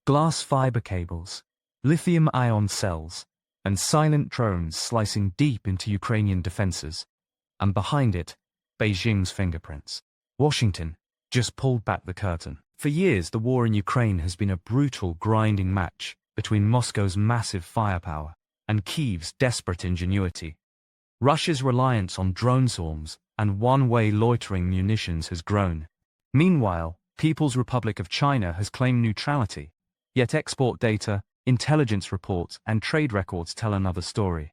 glass fiber cables, lithium-ion cells, and silent drones slicing deep into Ukrainian defenses. And behind it, Beijing's fingerprints. Washington just pulled back the curtain. For years, the war in Ukraine has been a brutal, grinding match between Moscow's massive firepower and Kyiv's desperate ingenuity. Russia's reliance on drone swarms and one-way loitering munitions has grown. Meanwhile, People's Republic of China has claimed neutrality, yet export data, intelligence reports, and trade records tell another story.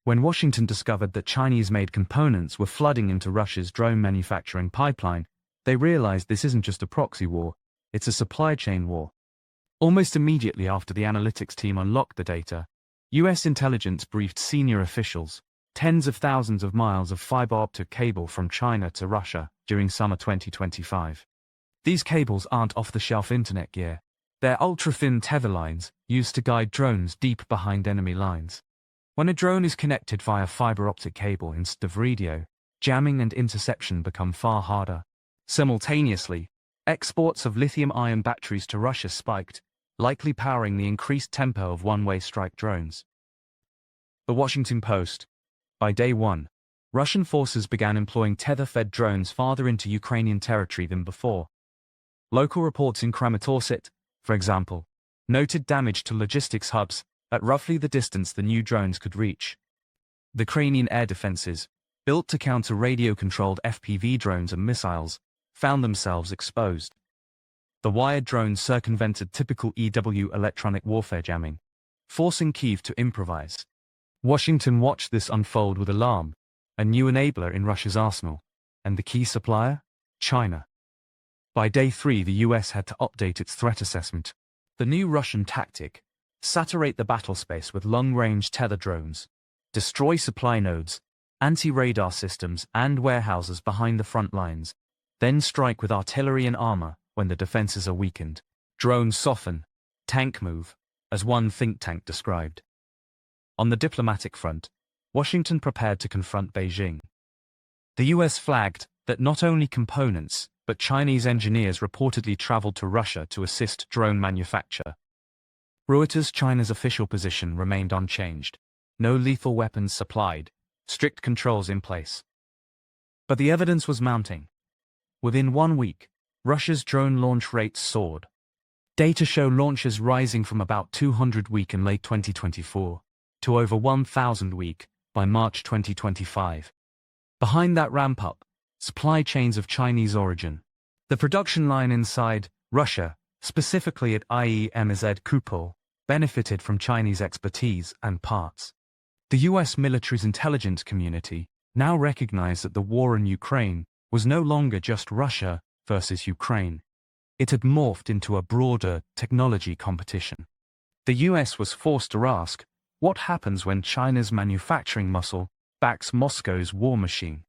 When Washington discovered that Chinese-made components were flooding into Russia's drone manufacturing pipeline, they realized this isn't just a proxy war, it's a supply chain war. Almost immediately after the analytics team unlocked the data, U.S. intelligence briefed senior officials, tens of thousands of miles of fiber optic cable from China to Russia during summer 2025. These cables aren't off-the-shelf internet gear. They're ultra-thin tether lines used to guide drones deep behind enemy lines. When a drone is connected via fiber optic cable instead of radio, jamming and interception become far harder. Simultaneously, exports of lithium-ion batteries to Russia spiked, likely powering the increased tempo of one-way strike drones. The Washington Post. By day one, Russian forces began employing tether-fed drones farther into Ukrainian territory than before. Local reports in Kramatorsk, for example, noted damage to logistics hubs at roughly the distance the new drones could reach. The Ukrainian air defenses, built to counter radio-controlled FPV drones and missiles, found themselves exposed. The wired drones circumvented typical EW electronic warfare jamming, forcing Kyiv to improvise. Washington watched this unfold with alarm, a new enabler in Russia's arsenal, and the key supplier? China. By day 3, the US had to update its threat assessment. The new Russian tactic: saturate the battlespace with long-range tether drones, destroy supply nodes, anti-radar systems, and warehouses behind the front lines, then strike with artillery and armor when the defenses are weakened. Drones soften, tank move, as one think tank described. On the diplomatic front, Washington prepared to confront Beijing. The US flagged that not only components, but Chinese engineers reportedly traveled to Russia to assist drone manufacture. Reuters' China's official position remained unchanged. No lethal weapons supplied, strict controls in place. But the evidence was mounting. Within 1 week, Russia's drone launch rates soared. Data show launches rising from about 200 week in late 2024 to over 1,000 week by March 2025. Behind that ramp-up, supply chains of Chinese origin. The production line inside Russia, specifically at IEMZ Kupol, benefited from Chinese expertise and parts. The US military's intelligence community now recognized that the war in Ukraine was no longer just Russia versus Ukraine. It had morphed into a broader technology competition. The US was forced to ask, what happens when China's manufacturing muscle backs Moscow's war machine?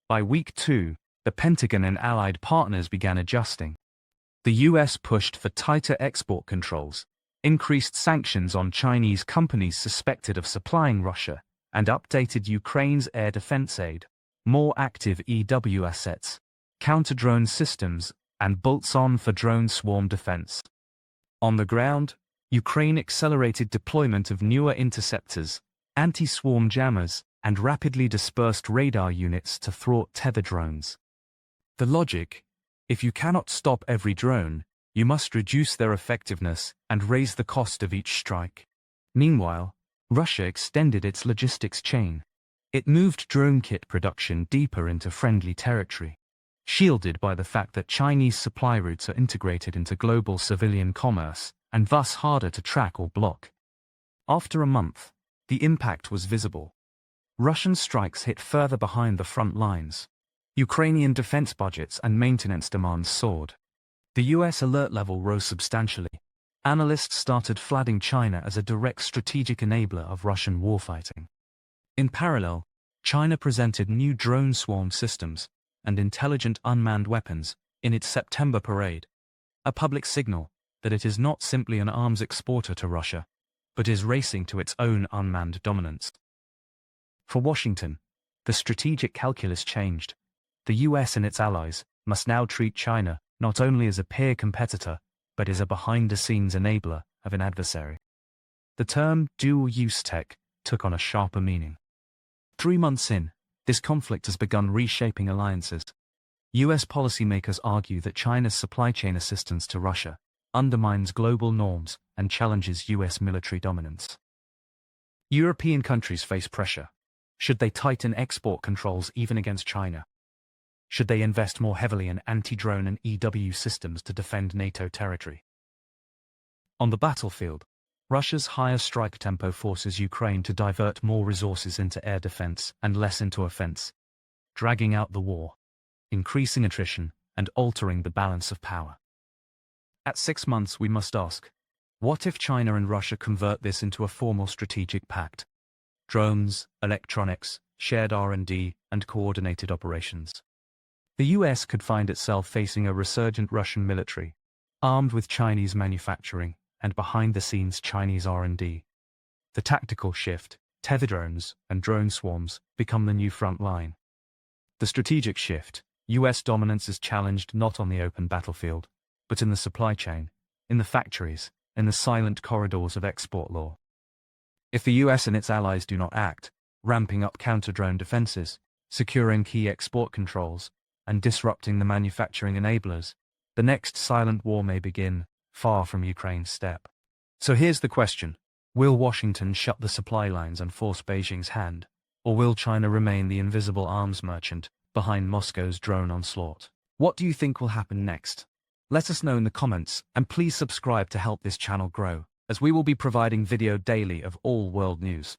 By week 2, the Pentagon and allied partners began adjusting. The US pushed for tighter export controls, increased sanctions on Chinese companies suspected of supplying Russia, and updated Ukraine's air defense aid, more active EW assets, counter-drone systems, and bolts-on for drone swarm defense. On the ground, Ukraine accelerated deployment of newer interceptors, anti-swarm jammers, and rapidly dispersed radar units to thwart tether drones. The logic: if you cannot stop every drone, you must reduce their effectiveness and raise the cost of each strike. Meanwhile, Russia extended its logistics chain. It moved drone kit production deeper into friendly territory, shielded by the fact that Chinese supply routes are integrated into global civilian commerce and thus harder to track or block. After a month, the impact was visible. Russian strikes hit further behind the front lines. Ukrainian defense budgets and maintenance demands soared. The US alert level rose substantially. Analysts started flagging China as a direct strategic enabler of Russian warfighting. In parallel, China presented new drone swarm systems and intelligent unmanned weapons in its September parade, a public signal that it is not simply an arms exporter to Russia, but is racing to its own unmanned dominance. For Washington, the strategic calculus changed. The US and its allies must now treat China not only as a peer competitor, but is a behind-the-scenes enabler of an adversary. The term dual-use tech took on a sharper meaning. 3 months in, this conflict has begun reshaping alliances. US policymakers argue that China's supply chain assistance to Russia undermines global norms and challenges US military dominance. European countries face pressure. Should they tighten export controls even against China? Should they invest more heavily in anti-drone and EW systems to defend NATO territory? On the battlefield, Russia's higher strike tempo forces Ukraine to divert more resources into air defense and less into offense, dragging out the war, increasing attrition, and altering the balance of power. At 6 months, we must ask, what if China and Russia convert this into a formal strategic pact? Drones, electronics, shared R&D, and coordinated operations. The US could find itself facing a resurgent Russian military, armed with Chinese manufacturing, and behind-the-scenes Chinese R&D. The tactical shift, tethered drones and drone swarms, become the new front line. The strategic shift, US dominance is challenged not on the open battlefield, but in the supply chain, in the factories, in the silent corridors of export law. If the US and its allies do not act, ramping up counter-drone defenses, securing key export controls, and disrupting the manufacturing enablers, the next silent war may begin, far from Ukraine's step. So here's the question: will Washington shut the supply lines and force Beijing's hand, or will China remain the invisible arms merchant behind Moscow's drone onslaught? What do you think will happen next? Let us know in the comments, and please subscribe to help this channel grow, as we will be providing video daily of all world news.